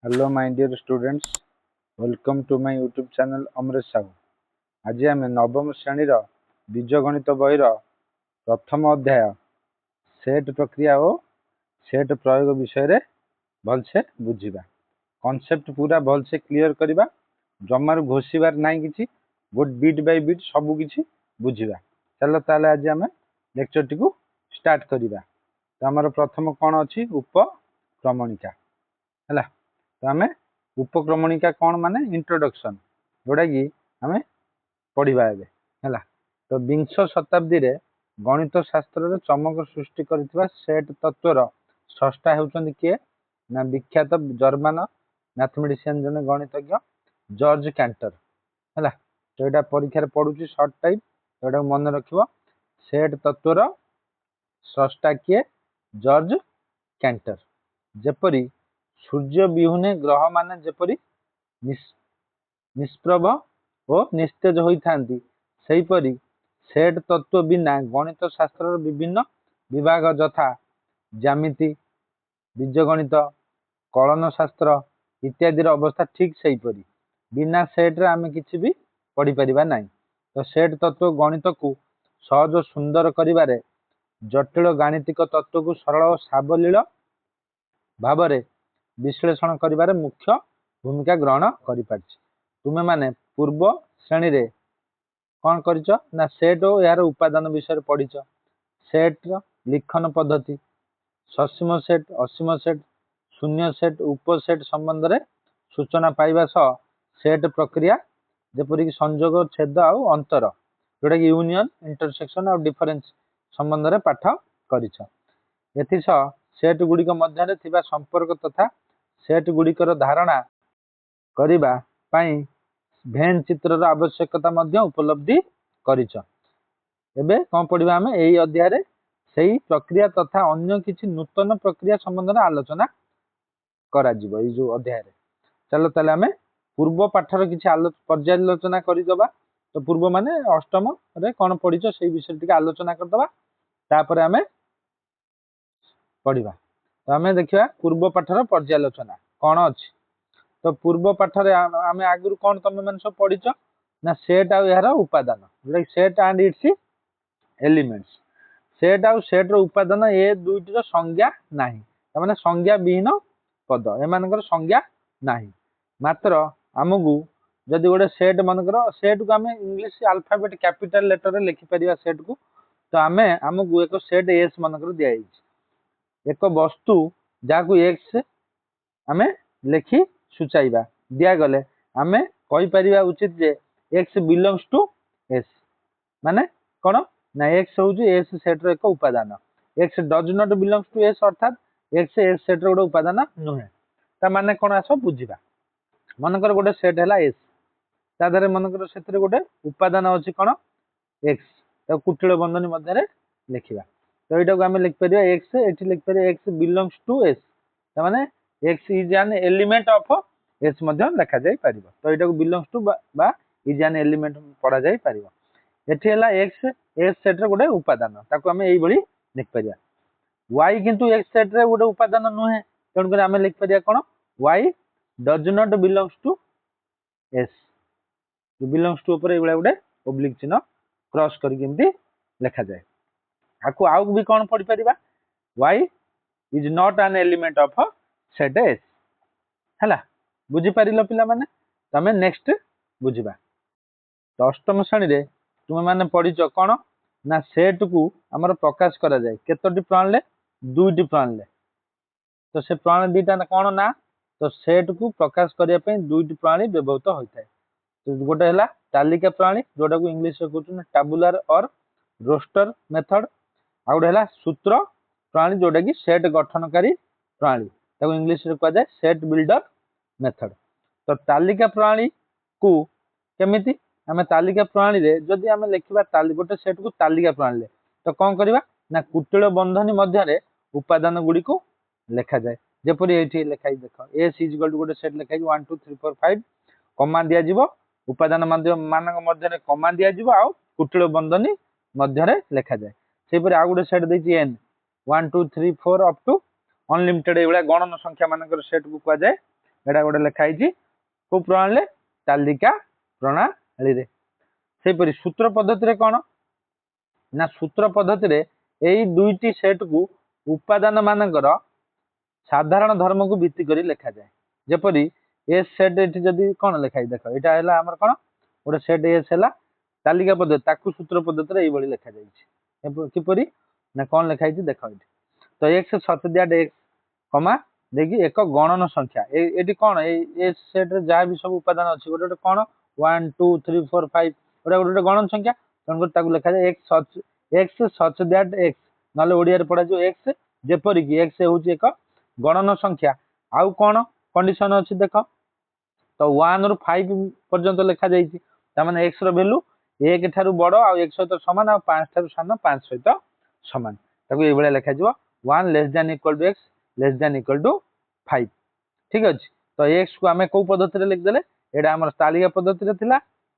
Hello my dear students, welcome to my YouTube channel Amresh Sahu। आज आम नवम श्रेणी बीजगणित बहीर प्रथम अध्याय सेट प्रक्रिया और सेट प्रयोग विषय भलसे बुझा कॉन्सेप्ट पूरा भलसे क्लियर करवा जमार घोषिबार नाई किछि गुड बीट बाय बीट सब किछि बुझिबा। चलो ताले आज आम लेक्चर टी को स्टार्ट करवा। तो आमर प्रथम कौन अच्छी उपक्रमणिका है। तो आम उपक्रमणिका कौन माने इंट्रोडक्शन जोटा कि आम पढ़ा है। तो विंश शताब्दी रे गणित शास्त्र चमक सृष्टि करथिबा सेट तत्वर स्रष्टा होउछन्ति किए ना विख्यात जर्मन मैथमेटिशियन जने गणितज्ञ जॉर्ज कैंटर है। तो यहाँ परीक्षा पड़ुची शॉर्ट टाइप तो मन रखिबो सेट तत्वर स्रष्टा किए जॉर्ज कैंटर। जेपरी सूर्य विहुने ग्रह माने जेपरी निष्प्रभ और निस्तेज होइथांती सेहीपरि सेट तत्व बिना गणित शास्त्र विभिन्न विभाग यथा ज्यामिति बीजगणित कलन शास्त्र इत्यादि अवस्था ठीक सेहीपरि बिना सेट्रे आम किसी भी पढ़ी परिबा नहीं। तो सेट तत्व गणित को सहज और सुंदर करिबारे जटिल गाणितिक तत्व को सरल और सावलील भाव विश्लेषण करिबारे मुख्य भूमिका ग्रहण करि पारछि। तुमे माने पूर्व श्रेणी रे कौन करिछ ना सेट और यार उपादान विषय पढ़िछ। सेट लिखन पद्धति ससीम सेट असीम सेट शून्य सेट उपसेट संबंध रे सूचना पाइबा सह सेट प्रक्रिया जेपरिक संयोग छेद आउ अंतर जोटा कि यूनियन इंटरसेक्शन और डिफरेंस संबंध रे पाठ करिछ। एथिसह सेट गुड़िक मध्य थिबा संपर्क तथा सेट गुड़िकर धारणा करिबा पाई भेन चित्रर आवश्यकता मध्य उपलब्धि करिछ। एबे कौन पढ़िबा आमे एई अध्याय रे सेही प्रक्रिया तथा अन्य किछि नूतन प्रक्रिया संबंध रे आलोचना करा जिवो एई जो अध्याय रे। चलो ताले आमे पूर्व पाठर किछि पर्यालोचना करि दबा। तो पूर्व माने अष्टम रे कौन पढ़िछ सेही विषय टिके आलोचना कर दबा तापर आमे पढ़िबा। तो आमे देखिबा पूर्व पाठर पर्यालोचना कौन अछि। तो पूर्व पाठरे आमे आगुरु कौन तमे माने सब पढ़िछ ना सेट आ यार उपादान जोटा set and its elements. Set आ सेट रो उपादान ए दुईटी रो संज्ञा नाही माने संज्ञा विहीन पद एमानकर संज्ञा नाही। मात्र आमगु जदि गोटे सेट मनकर सेट को आमे इंग्लिश अल्फाबेट कैपिटल लेटर रे लिखि परिबा सेट को। तो आमे आमगु एक सेट एस मनकर दिया एक वस्तु जाकु एक्स आमे लेखि सूचाइबा दिया गले आमे कहि परिबा उचित जे एक्स बिलोंग्स टू एस माने कोन ना एक्स होउची एस सेट रो एक उपादान। X does not belongs to S अर्थात एक्स एस सेट रो उपादान नुहे। ता माने कोन आसो बुझिबा मनकर गोटे सेट हैला एस ता धरे मनकर सेतरे गोटे उपादान अछि कोन एक्स ता कुटिल बंधनी मध्य रे लिखिबा। तो एटा को आमे लिख परिबा एक्स एठी लिख परिबा एक्स बिलोंग्स टू एस ता माने x is an element of S मध्य लिखा जाई परिबा। तो एटा को बिलोंग्स टू बा इज एन एलिमेंट पढ़ा जाई परिबा। एठी हैला एक्स एस सेट रे गोटे उपादान ताको आमे एई भली लिख परिबा। y किंतु एक्स सेट रे गोटे उपादान नुहे तण कर आमे लिख परिबा कोन y does not belongs to S. Belongs to ऊपर एबला गोटे ऑब्लिक चिन्ह क्रॉस करी केमती लिखा जाए। आकु आउ भी कौन पढ़ी परिबा y is not an element of set S हैला। बुझी परिलो पिला माने तमे नेक्स्ट बुझिबा। तो अष्टम श्रेणी रे तुमे माने पढ़िछ कोन ना सेट को हमर प्रकाश करा जाए केतोटी प्रणाली दुईटी प्रणाली। तो से प्रणाली दीटा कोन ना तो सेट को प्रकाश करिया पे दुईटी प्रणाली व्यवहृत होइथाय। तो गोटे हैला तालिका प्रणाली जोटा को इंग्लिश रे कहउछन टैबुलर और रोस्टर मेथड। आ गोटे हैला सूत्र प्रणाली जोटा कि सेट गठनकारी प्रणाली ताको इंग्लिश रे कह जाय सेट बिल्डर मेथड। तो तालिका प्रणाली को केमिति आमे तालिका प्रणाली रे जदि आमे लिखिबा गोटे सेट को तालिका प्रणाली तो कौन करबा ना कुटिल बंधनी मध्य रे उपादान गुडी को लिखा जाय। जेपरि एठी लिखाई देखो एस इज इक्वल टू गोटे सेट लिखाई 1 2 3 4 5 कमा दिया जिवो उपादान मानक मध्य रे कमा दिया जिवो आ कुटिल बंधनी मध्य रे लिखा जाय। सेपरि आ गोटे सेट दैछि n 1 2 3 4 अप टू अनलिमिटेड एबला गणन संख्या मानकर सेट को कह जाय एटा गोटे लिखाई को प्रणाली तालिका प्रणाली रे सेपरी सूत्र पद्धति कौन ना सूत्र पद्धति यही दुईटी सेट को उपादान मानकर साधारण धर्म को भित्ति करी लिखा जाए जेपरी एस सेट ये जदि कौन लिखाई देख यहाँ है आमर कौन गोटे सेट एस है तालिका पद्धति ताकू सूत्र पद्धति ये लिखा जाए किपरि ना कौन लिखाई देख ये तो एक्स सचदियाट एक्स कमा देखिए एक गणन संख्या ये कौन ये सेट जहाँ भी सब उपादान अच्छी गोटे कौन 1 2 3 4 5 गोटे गोटे गणन संख्या तेणुकर लिखा जाए एक्स सचदियाट एक्स ना ओडिया पढ़ा जो एक्स जेपरिक एक्स हूँ एक गणन संख्या आउ कौन कंडीशन अच्छी देख तो 1 रु 5 पर्यंत लिखा जाने एक्स रैल्यू 1 ठारू बड़ आ 1 सहित सामान आ 5 ठारू सान 5 सहित सामान ये लिखा 1 less than equal to x less than equal to 5 ठीक अच्छे तो एक्स को आम कौ पद्धति लिखिदे यहाँ आम तालिका पद्धति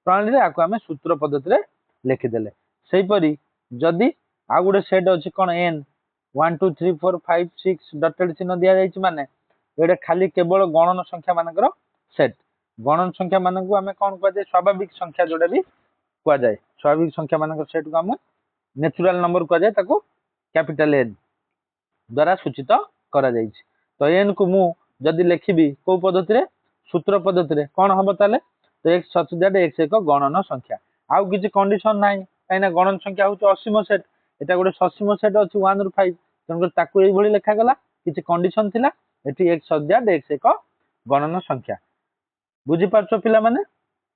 प्रणाली आपको आम सूत्र पद्धति लिखिदे सेपरी जदि आउ गोटे सेट अच्छी कौन एन 1 2 3 4 5 6 डटेड चिन्ह दि जाए माने ये खाली केवल गणन संख्या मानकर सेट गणन संख्या मान को आम कौन कहुए स्वाभाविक संख्या जोटा भी कहुए स्वाभाविक संख्या मान सेट को आम नेचुराल नंबर कहुए कैपिटल एन द्वारा सूचित करा जाइछि तो एन को मु जदि लिखिबी को पद्धति रे सूत्र पद्धति रे कौन हम ताले तो एक सचदियाट एक्स एक गणन संख्या आउ किछि कंडीशन नाही काइना गणन संख्या होछि असीम सेट एटा गोटे ससीम सेट अछि 1 रु 5 तनकर ताकू एई भली लिखा गला किछि कंडीशन थिला एठी एक सचदियाट एक्स एक गणन संख्या बुझी पारछो पिला माने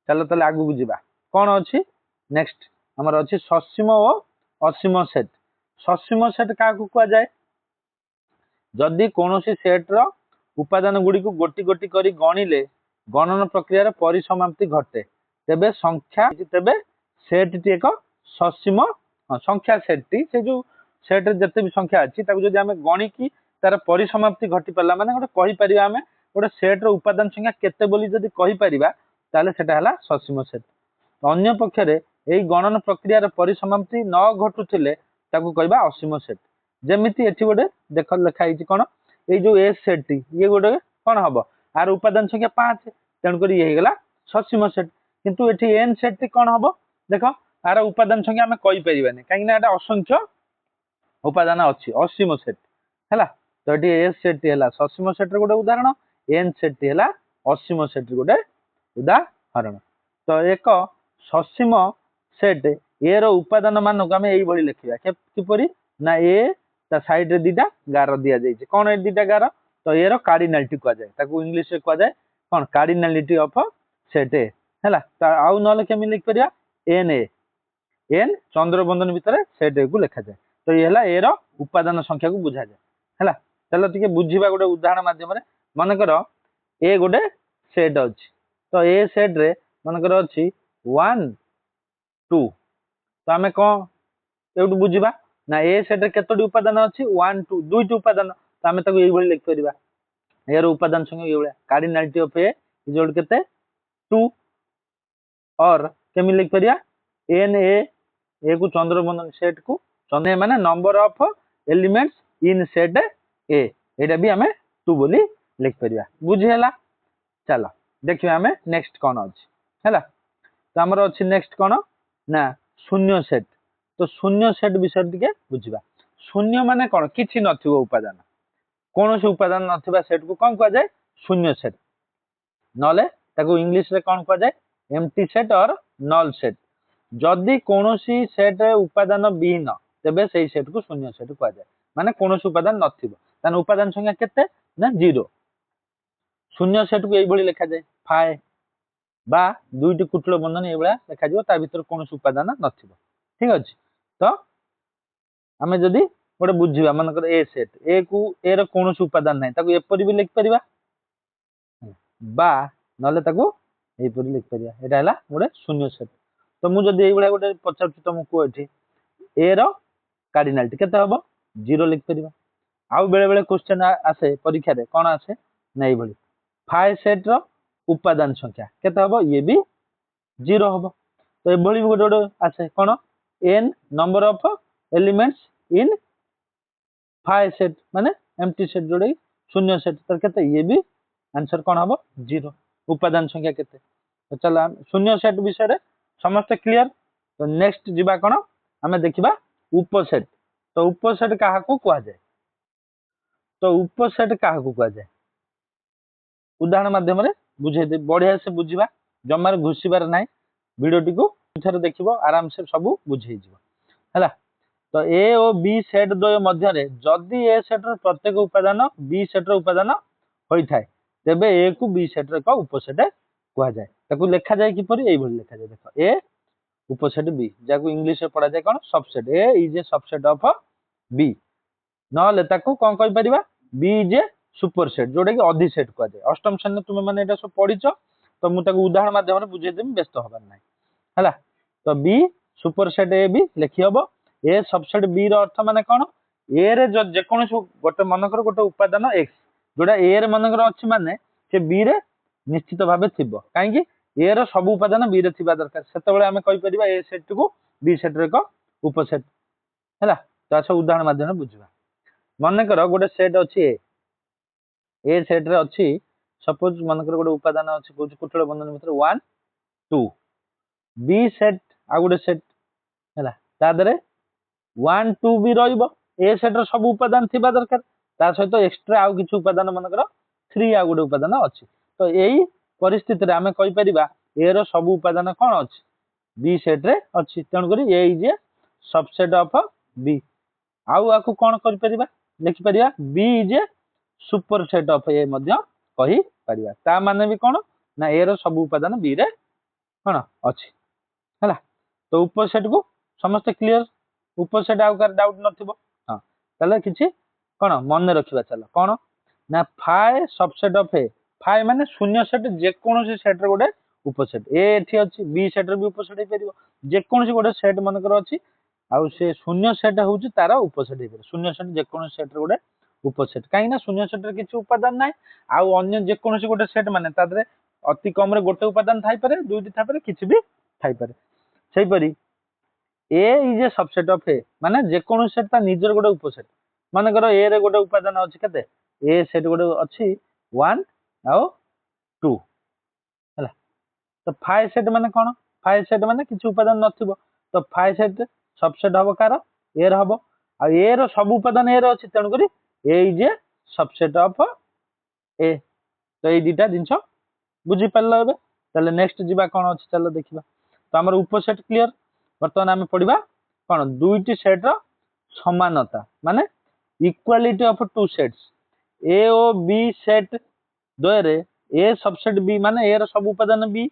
चलो ताले आगु बुझिबा कौन अछि नेक्स्ट हमर अछि ससीम और असीम सेट ससीम सेट का को कहा जाए जदि कोनोसी सेट रो उपादान गुडी को गोटी गोटी करी गणिले गणन प्रक्रिया परिसमाप्ति घटे तेबे संख्या तेबे सेट टी एक ससीम संख्या सेट टी से जो सेट जते भी संख्या अछि ताको जदि हमें गणी की तार परिसमाप्ति घटी परला माने गोटे कहि परिबा हमें गोटे सेट रो उपादान संख्या केते बोली जदि कहि परिबा ताले सेटा हला ससीम सेट अन्य पक्षरे एई गणन प्रक्रिया परिसमाप्ति न घटुथिले ताको कहबा असीम सेट जेमिति एठी गोटे देख लिखा है कौन ये जो एस सेट टी ये गोटे कौन हम आर उपादान संख्या 5 तेणुक ये गला ससीम सेट किंतु एठी एन सेट टी कौन हम देख आर उपादान संख्या आम कही पारानी कहीं असंख्य उपादान अच्छी असीम सेट है तो ये एस सेट टी है ससीम सेट गोटे उदाहरण एन सेट टी है असीम सेट गोटे उदाहरण तो एक ससीम सेट ए रो उपादान मान को आम यही लिखा किपरि ना ए ता साइड रे दीटा गार दिया जाइए कौन ए दीटा गार तो ये रो कार्डिनालिटी कह जाए ताको इंग्लिश रे कह जाए कौन कार्डिनालिटी ऑफ सेट ए हैला आउ न केमी लिख परिया एन ए एन चंद्रबंधन भितर सेट ए को लिखा जाए तो ये है ए रो उपादान संख्या को बुझा जाए हैला चलो टिके बुझीबा गोटे उदाहरण माध्यम रे मानकर ए गोटे सेट अछि तो ए सेट रे मानकर अछि 1 2 तो आमे कोन एउटु बुझीबा ना ए सेट रे केतोटी उपादान अछि 1 2 दुईटी उपादान तो आमे ताको एई भली लिख परिबा ए रो उपादान संख्या एई भली कार्डिनालिटी ऑफ ए इज केते 2 और केमी लिख परिया एन ए को चंद्रबंधन सेट को चंद्र माने number of elements in set ए एटा भी हमें 2 बोली लिख परिया बुझी हला चलो देखियो हमें नेक्स्ट कोन अछि हला तो हमर अछि नेक्स्ट कोन ना शून्य सेट तो शून्य सेट विषय टिके बुझिबा शून्य माने कोन किछि नथिबो उपादान कोनोसी उपादान नथिबा सेट को कोन कह जाय शून्य सेट नले ताको इंग्लिश रे कोन कह जाय एम्प्टी सेट और नल सेट जदि कोनोसी सेट रे उपादान विहीन तबे सेही सेट को शून्य सेट कह जाय माने कोनोसी उपादान नथिबो ताने उपादान संख्या केते ना 0 शून्य सेट को एई भली लिखा जाय फाय बा दुईटी कुटल बंधन एई भला लिखा जिवो ता भीतर कोनोसी उपादान नथिबो ठीक अछि तो आमे जदि गोटे बुझिबा मानकर ए सेट ए को ए रो कोनोसी उपादान नै ताको एपरि भी लिख परिबा बा नले ताको एपरि लिख परिबा एटा हला गोटे शून्य सेट तो मु जदि एई भला गोटे पचारछु तुमको एठी ए रो कार्डिनालिटी केते हबो 0 लिख परिबा आउ बेले बेले क्वेश्चन आसे परीक्षा रे कोन आसे नै भली फाइ सेट रो उपादान संख्या केते हबो ये भी 0 हबो तो ए भली गोटे गोटे आसे कोन n number of elements in phi set माने एम्प्टी सेट जोड़े शून्य सेट तर केते ये भी आंसर कौन हम 0 उपादान संख्या केते तो चलो शून्य सेट विषय समस्त क्लियर तो नेक्स्ट जीवा कौन आम देखा उपसेट तो उपसेट क्या कह जाए तो उपसेट क्या कह जाए उदाहरण माध्यम बुझे बढ़िया से बुझा जमार घुषिबार ना भिडटी को थर देखो आराम से सब बुझे है तो ए और बी सेट द्वय मध्य जदि ए सेट्र प्रत्येक उपादान बी सेट्र उपादान होता है तेबे ए को बी सेट्र एक उपसेट कह जाए लेखा जाए किपर ये लेखा जाए देख ए उपसेट बी जहाँ इंग्लीश में पढ़ा जाए कौन subset A is a subset of B ना कौन कहीपर बी इज ए सुपरसेट जोटा कि अधिसेट कह जाए अष्टम श्रेणी तुम मैंने सब पढ़ीच तो मुझे उदाहरण माध्यम बुझेदेवी व्यस्त हबार ना है तो बी सुपरसेट ए बी लिखी हम ए सबसेट बी अर्थ माने कौन ए रे जेकोसी गोटे मनकर गोटे उपादान एक्स जोटा ए रे मनकर अच्छी माने से बी रे निश्चित भाव थी कहीं ए रो सब उपादान बी रे थिबा दरकार सेते आम कहीपर ए सेट को बी सेट एक उपसेट है तो आस उदाहरण माध्यम बुझा मनकर गोटे सेट अच्छी ए सेट रे अच्छी सपोज मनकर गोटे उपादान अच्छी कौन कुटल बंधन भितर 1 2 बी सेट आ गोटे सेट है तादरे 1 2 भी रे सेट सब उपादान थी दरकार ता सहित एक्सट्रा आउ किसी उपादान मनकर 3 आ गोटे उपादान अच्छी तो यही परिस्थिति आम कहीपर ए रो सब उपादान कौन अच्छी बी सेट रे अच्छी तेणुक A is a subset of B आउ आपको कौन कर लिखिपर B is a superset of A कही परिया ता माने भी कौन ना ए रो सब उपादान बी रे कौन अच्छी है तो उपसेट को समस्त क्लियर उपसेट आउ कार डाउट नथिबो हां ताले किछि कौन मन रखिबा चल कौन ना phi subset of A phi माने शून्य सेट जे कोनोसी सेट रे गोटे उपसेट ए एठी अछि बी सेट रे भी उपसेट हे परिबो जे कोनोसी गोटे सेट मनकर अछि आउ से शून्य सेट होउछि तार उपसेट हे परिबो शून्य सेट जे कोनोसी सेट रे गोटे उपसेट कहीं ना शून्य सेट रे किछि उपादान नाइ आउ अन्य जे कोनोसी गोटे सेट माने तादरे अति कम रे गोटे उपादान थाई पारे दुईटी थाई पारे किछि भी थाई पारे सेही परी ए इज ए सबसेट ऑफ ए माने जे कोनोसी सेट ता निजर गोटे उपसेट माने करो ए रे गोटे उपादान अछि केते ए सेट गोटे अछि 1 आउ 2 हला तो फाइ सेट माने कोन फाइ सेट माने किछि उपादान नथिबो तो फाइ सेट सबसेट हबो कार ए रे हबो आ ए रो सब उपादान ए रे अछि तेनु करी ए इज ए सबसेट ऑफ ए तो ये दुटा जिनस बुझी पारल एबे ताले नेक्स्ट जीवा कोन अछि चलो देखिबा तो हमर उपसेट क्लियर वर्तमान आमे पढिबा कोन दुईटी सेट रो समानता माने equality of two sets A ओ बी सेट द्वय रे ए सबसेट बी माने ए रो सब उपादान बी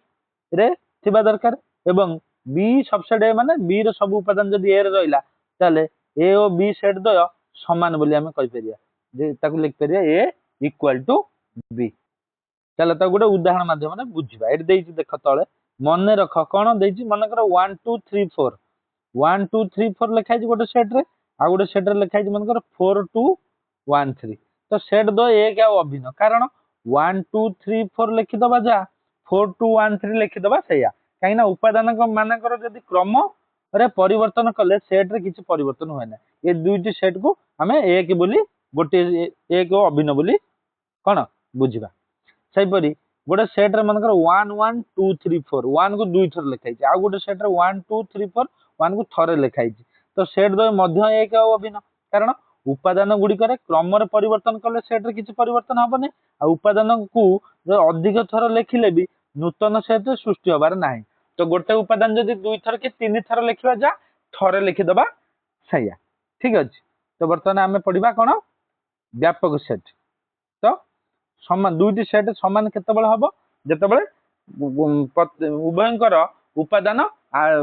रे थिबा दरकार एवं बी सबसेट ए माने बी रो सब उपादान जदी ए रे रहिला ताले ए ओ बी सेट द्वय समान बोली आमे कहि परिया जे ताकू लिख परिया ए इक्वल टू बी चलो तो गोटे उदाहरण माध्यम बुझा ये देख तले मन रख कौन दे मन कर 1 2 3 4 1 2 3 4 लिखाई गोटे सेट रे आ गोटे सेट रे लिखाई मन कर 4 2 1 3 तो सेट दो एक आ अभिन्न कारण 1 2 3 4 लिखिदबा जा 4 2 1 3 लिखिदबा सैया कहीं उपादान मानकर जदि क्रम रे परिवर्तन कले सेट रे किसी परिवर्तन हुए ना ये दुईटी सेट को आम एक बोली गोटे एक अभिन्न बोली कौन बुझा सेपरी गोटे सेट रे मनकर 1 1 2 3 4 1 को दुई थर लिखाई आ गोटे सेट रे 1 2 3 4 1 को थरे लिखाई तो सेट द्वय मध्य एक अभिन्न कारण उपादान गुड़ी क्रम रे परिवर्तन कले सेट रे किसी परिवर्तन हबनी आ उपादान को अधिक थर लिखिले भी नूतन सेट सृष्टि हबार नाही तो गोटे उपादान जदि दुई थर कि तीन थर लिखिबा जा थरे लिखिदबा सैया ठीक अछि तो वर्तमान आमे पढिबा कोन व्यापक सेट तो समान दुईटी सेट समान केतेबेले हबो जेतेबेले उभयंकर उपादान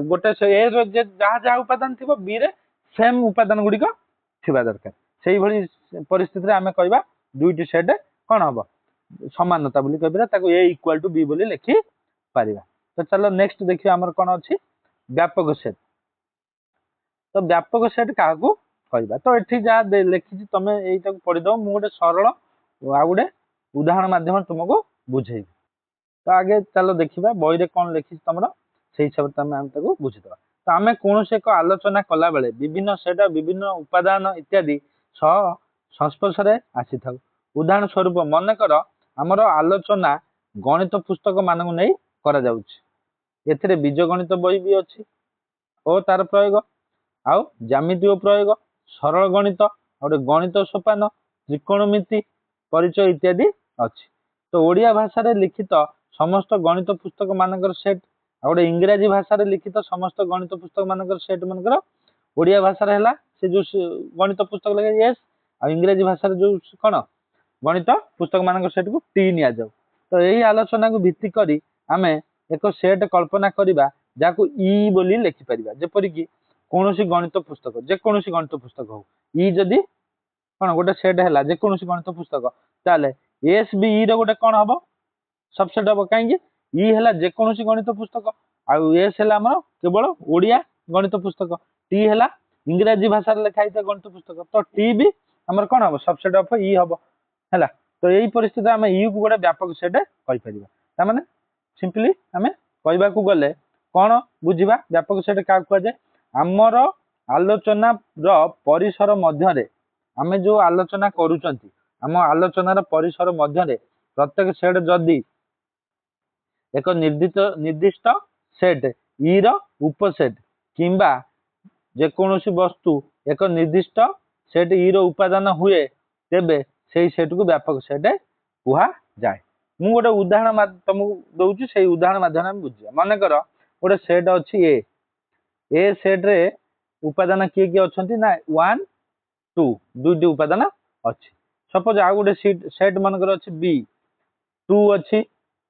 गोटे ए रो जे जहा जहा उपादान थिबो बी रे सेम उपादान गुडी को थिबा दरकार सेही भली परिस्थिति रे आमे कहबा दुईटी सेट कोन हबो समानता बोली कहबा ताको ए इक्वल टू बी बोली लिखि पारिबा तो चलो नेक्स्ट देखियो हमर कोन अछि व्यापक सेट तो व्यापक सेट का को कहबा तो एठी जा लिखि तमे एटा पढि दो मु गोटे सरल आ गोटे उदाहरण माध्यम तुमको बुझे तो आगे चलो देखिबा बही रे कोन लिखि तमरा सेही सब तमे हम ताको बुझिदबा तो आमे कोनोसे एक आलोचना कला बेले विभिन्न सेट विभिन्न उपादान इत्यादि संस्पर्श रे आसी थाउ उदाहरण स्वरूप मन कर आमर आलोचना गणित पुस्तक मान नहीं करा जाउछि। एथिरे बीजगणित बही भी अच्छी और तार प्रयोग आउ ज्यामितीय प्रयोग सरल गणित और गणित सोपान त्रिकोणमिति परिचय इत्यादि अच्छी। तो ओडिया भाषा रे लिखित समस्त गणित पुस्तक मानकर सेट और इंग्राजी भाषा रे लिखित समस्त गणित पुस्तक मानकर सेट मानकर ओडिया भाषा रे हला से जो गणित पुस्तक लगे यस आ इंग्राजी भाषा रे जो कोन गणित पुस्तक मानकर सेट को टी निया जाऊ। तो यही आलोचना को भित्ति करी आमे एक सेट कल्पना करिबा जाको ई बोली लिखि परिबा। जेपरि कि कोनोसी गणित पुस्तक जे कोनोसी गणित पुस्तक हो ई जदी कोन गोटे सेट हैला जे कोनोसी गणित पुस्तक ताले एस बी ई रो गोटे कोन हबो सबसेट हबो काहेकि ई हैला जे कोनोसी गणित पुस्तक आ एस हैला हमर केवल ओडिया गणित पुस्तक टी हैला इंग्रजी भाषा रे लिखा हिता गणित पुस्तक। तो टी भी हमर कोन हबो सबसेट ऑफ ई हबो हैला। तो यही परिस्थिति आम यू को गोटे व्यापक सेट कहीपर माने सिंपली आम कहवा गले कौन बुझा व्यापक सेट क्या कहुए आमर आलोचना परिसर मध्य आम जो आलोचना करुचंती आम आलोचनार परिसर मध्य प्रत्येक सेट जदि एक निर्दिष्ट सेट ई रो उपसेट किंबा जेकोसी वस्तु एक निर्दिष्ट सेट ई रो उपादान हुए तेबे से सेट को व्यापक सेट कुहा जाए। मु गोटे उदाहरण तुमको दउची से उदाहरण माध्यम बुझिया मन कर गोटे सेट अच्छी ए सेट रे उपादान किए किए अच्छी ना 1 2 दुईटी उपादान अच्छी। सपोज आउ गोटे सेट मनकर अच्छी बी 2 अच्छी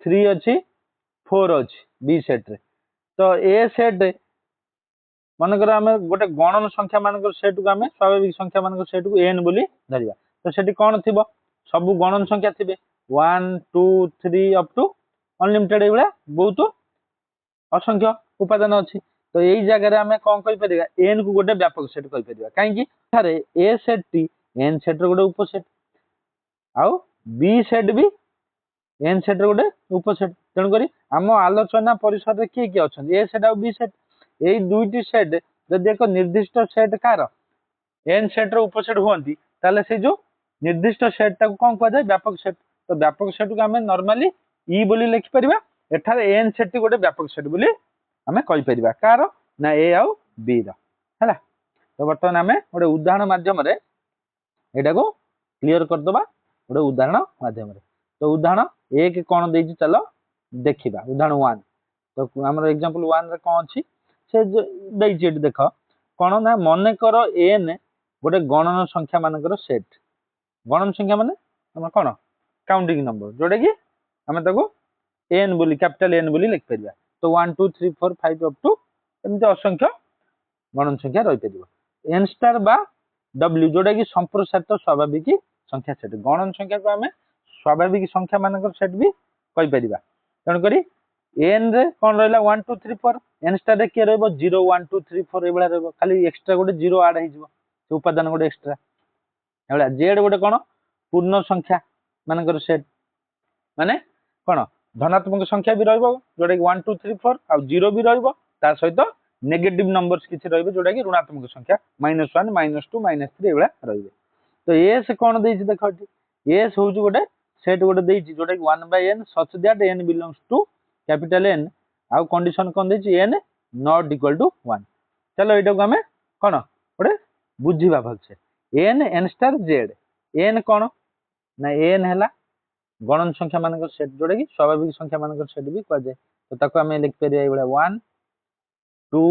3 अच्छी 4 अच्छी बी सेट रे। तो ए सेट मनकर आम गोटे गणन संख्या मानकर सेट को आम स्वाभाविक संख्या मानकर सेट को एन बोली धरिया। तो सेठी कौन थी सब गणन संख्या थे 1 2 3 अप टू अनलिमिटेड ये बहुत असंख्य उपादान अच्छी। तो यही जगह आम कौन कहीपर एन को गोटे व्यापक सेट कहीपर कहीं ए सेट टी एन सेट गोटे उपसेट आउ बी सेट भी एन सेट गोटे उपसेट। तेणुक आम आलोचना परिसर में किए किए अच्छा ए सेट आ बी सेट यही दुईटी सेट जदि एक निर्दिष्ट सेट कार एन सेट उपसेट हुई ताले से जो निर्दिष्ट सेट टाक कौन कह जाए व्यापक सेट। तो व्यापक सेट को आम नॉर्मली ई बोली लिखि परिबा एठार एन सेट गोटे व्यापक सेट बोली आम कहि परिबा कार ना ए आउ बी रो हैला। तो बर्तमान आम गोटे उदाहरण माध्यम रे एटा को क्लियर कर दबा गोटे उदाहरण माध्यम रे। तो उदाहरण एक कौन देछि चलो देखिबा उदाहरण 1। तो हमर एग्जांपल 1 रे कौन अछि से देछि एटी देख कौन ना मने कर एन गोटे गणन संख्या मानकर सेट गणन संख्या माने हम कौन काउंटिंग नंबर जोटा कि आम एन बोली कैपिटल एन बोली लिख परिबा। तो 1 2 3 4 5 अप टू एमती असंख्य गणन संख्या रही पार एन स्टार बा डब्ल्यू जोटा कि संप्रसारित स्वाभाविक संख्या सेट गणन संख्या को आम स्वाभाविक संख्या मानकर सेट भी कहीपर। तेणुक एन रे कौन रहा 1 2 3 4 एन स्टार रे किए रहा 0 1 2 3 4 ये रहा खाली एक्सट्रा गोटे 0 आड हो उपादान गोटे एक्सट्रा एवं जेड गोटे कौन पूर्ण संख्या मानकर सेट माने कौन धनात्मक संख्या भी रोटा कि 1 2 3 4 आ 0 भी ता सहित नेगेटिव नंबर्स किसी जोटा कि ऋणात्मक संख्या -1 -2 -3 ये रे। तो एस कौन देछि देख एस हूँ गोटे सेट गोटे देछि जोटा कि 1/n such that n belongs to capital N आउ कंडीशन कौन देछि n नॉट इक्वल टू 1। चलो एटा को हमें कौन गोटे बुझीबा भलसे N N star Z N कौन ना एन है गणन संख्या मानकर सेट जोटा कि स्वाभाविक संख्या मानकर सेट भी कह जाए। तो ताको हमें लिख पारे ये 1 2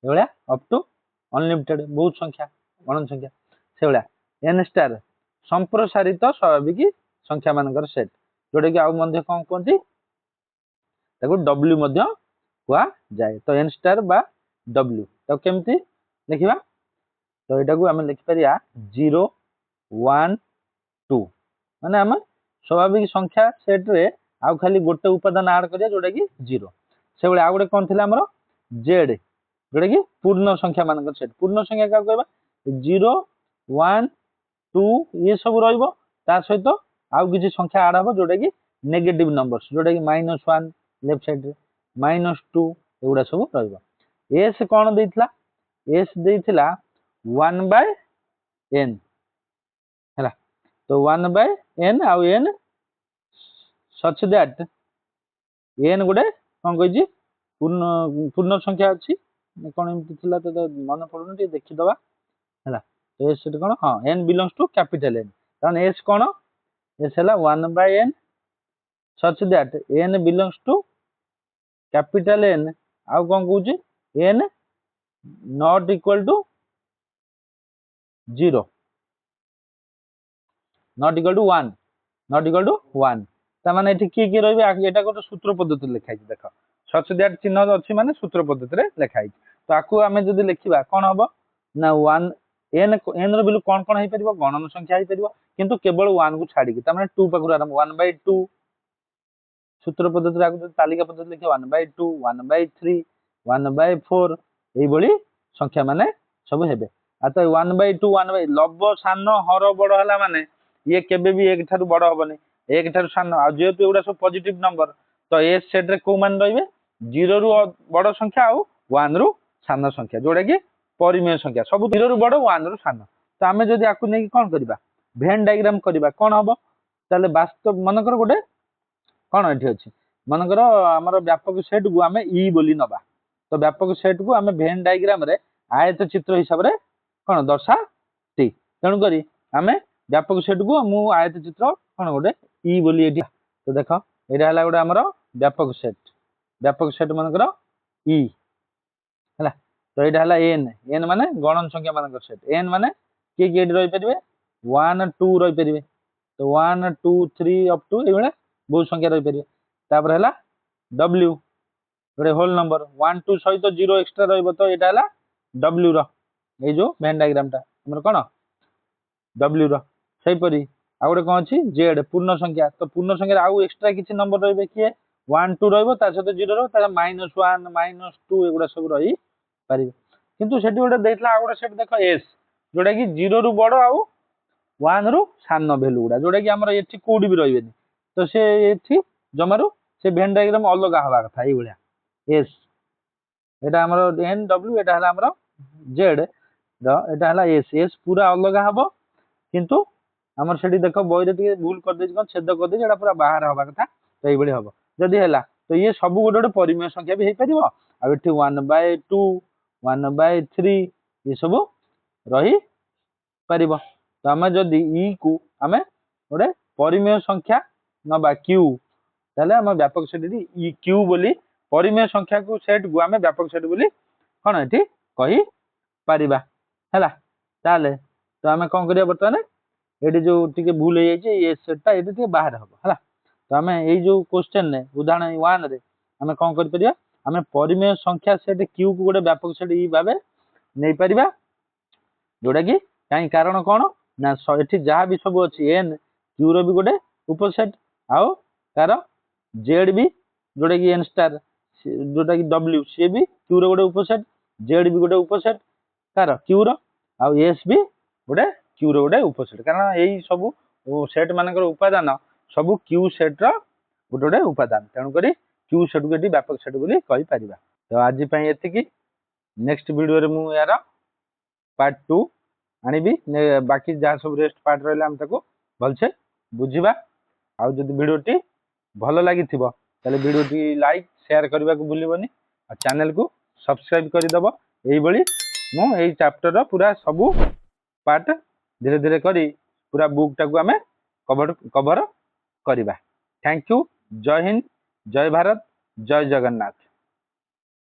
ये अप टू अनलिमिटेड बहुत संख्या गणन संख्या से भाया एन स्टार संप्रसारित स्वाभाविक संख्या मानकर सेट जोटा कि आउ मध्य कौन कहते ताको डब्ल्यू मध्य कह जाए। तो एन स्टार बा डब्ल्यू तो केमती लिखिबा तो यहाँ को आम लिखिपर 0 1 2 माने आम स्वाभाविक संख्या सेट रे आउ खाली गोटे उपादान आड करिया जोटा कि 0 से भाई आउ गोटे कौन थिला हमर जेड जोटा कि पूर्ण संख्या मानकर सेट पूर्ण संख्या क्या कहबा 0 1 2 ये सब रहिबो ता सहित आउ किछि संख्या आड हबो जोटा कि नेगेटिव नंबर्स जोटा कि -1 लेफ्ट साइड रे -2 एगुडा सब रहिबो। एस कौन देइथिला एस देइथिला 1/n है। तो 1/n आउ n such that n गोटे कौन कही पूर्ण पूर्ण संख्या अच्छी कौन एमती थिला तो मन पड़ुन टे देखि दबा हैला तो एस सेट कौन हां n belongs to capital N कारण s कौन s हैला 1/n such that n belongs to capital N आउ कौन कहूची n not equal to 0 not equal to 1 not equal to 1 ता माने एठी की रहबे एटा गोटे सूत्र पद्धति लिखा छै देखो सच दैट चिन्ह अछि माने सूत्र पद्धति रे लिखा छै तो आकु आमे जदी लिखिबा कोन हबो ना 1 n n रो वैल्यू कोन कोन हे परिबो गणन संख्या हे परिबो किंतु केवल 1 को छाडी ता माने 2 पाकुर आरंभ 1/2 सूत्र पद्धति रे आकु तालिका पद्धति लिखे 1/2 1/3 1/4 एई बळी संख्या माने सब हेबे आ तो 1/2 1 लब सान हर बड़ हला माने ये केबे भी एक थारु बड़ हबनी एक थारु सान आ जेतु एगुडा सब पॉजिटिव नंबर तो एस सेट रे को मान रहिबे 0 रु बड़ संख्या आ 1 रु सान संख्या जोडा कि परिमेय संख्या सब 0 रु बड़ 1 रु सान तो आमे जदी आकु नै कोन करबा वेन डायग्राम करबा कोन हबो ताले वास्तव मनकर गोटे कोन एठी अछि मनकर हमर व्यापक सेट को आमे ई बोली नबा तो व्यापक सेट को आमे वेन डायग्राम रे आयत चित्र हिसाब रे कोन दर्शा टी तणु करी आमे व्यापक सेट को मु आयत चित्र कोन गोटे ई बोली एठी तो देखो एटा हला गोटे हमर व्यापक सेट मनकर ई हला तो एटा हला n n माने गणन संख्या मनकर सेट n माने के एठी रहि परिबे 1 2 रहि परिबे तो 1 2 3 अप टू एबेले बहुत संख्या रहि परिबे तापर हला w गोटे होल नंबर 1 2 सहित 0 एक्स्ट्रा रहइबो तो एटा हला w रो ए जो वेन डायग्राम ता हमर कोन w रो सही परी आ गोटे कोन अछि z पूर्ण संख्या तो पूर्ण संख्या आउ एक्स्ट्रा किछि नंबर रहइबे किए 1 2 रहइबो ता सहित 0 रो ता -1 -2 एगुडा सब रहि परिबे किंतु सेठी गोटे देइतला आ गोटे सेट देखो s जोडा कि 0 रु बड़ आउ 1 रु सान वैल्यू गुडा जोडा कि हमर एठी कोडी भी रहइबेनी तो से एठी जमारू से वेन डायग्राम अलग हवा कथा ए बळिया s एटा हमर n w एटा हला हमर z द एटा हला s s पूरा अलग हबो किंतु हमर सेठी देखो बॉय रे टिके भूल कर देछि कोन छेद कर देछि एटा पूरा बाहर हवा कथा तो ए बळी हबो जदी हला तो ये सब गोटे गोटे परिमेय संख्या भी हे परिबो आ एठी 1/2 1/3 ये सब रही परिबो तो हमें जदी ई को हमें गोटे परिमेय संख्या नबा q ताले हम व्यापक सेट दी ई q बोली परिमेय संख्या को सेट को हमें व्यापक सेट बोली कोन एठी कहि परिबा हला ताले तो हमें कोन करिया बर्तमान एठी जो टिके भूल हे जाई ये सेटटा एठी टिके बाहर हबो हला तो हमें एई जो क्वेश्चन ने उदाहरण 1 रे हमें कोन कर परिया हमें परिमेय संख्या सेट q को गोटे व्यापक सेट ई भाबे नै परिबा जोडा कि काई कारण कोन ना एठी जहा भी सब अछि n q रो भी गोटे उपसेट आउ तार z भी जोडा कि n स्टार जोडा कि w से भी q रो गोटे उपसेट z भी गोटे उपसेट तार q रो आउ s भी गोटे q रो गोटे उपसेट कारण एई सब सेट मानकर उपादान सब q सेट रो गोटे गोटे उपादान तणु करी q सेट को एठी व्यापक सेट बोली कहि परिबा तो आज पई एतिकी नेक्स्ट वीडियो रे मु यार पार्ट 2 आनिबी बाकी जहा सब रेस्ट पार्ट रहले हम ताको भलसे बुझिबा आ जदि वीडियो टी भलो लागि थिबो तले वीडियो टी लाइक शेयर करबा को भूलिबोनी आ चैनल को सब्सक्राइब करि दबो एई बळी मु एई चैप्टर रो पूरा सब पार्ट धीरे धीरे करी पूरा बुक टाको हमें कवर करिबा थैंक यू जय हिंद जय भारत जय जगन्नाथ।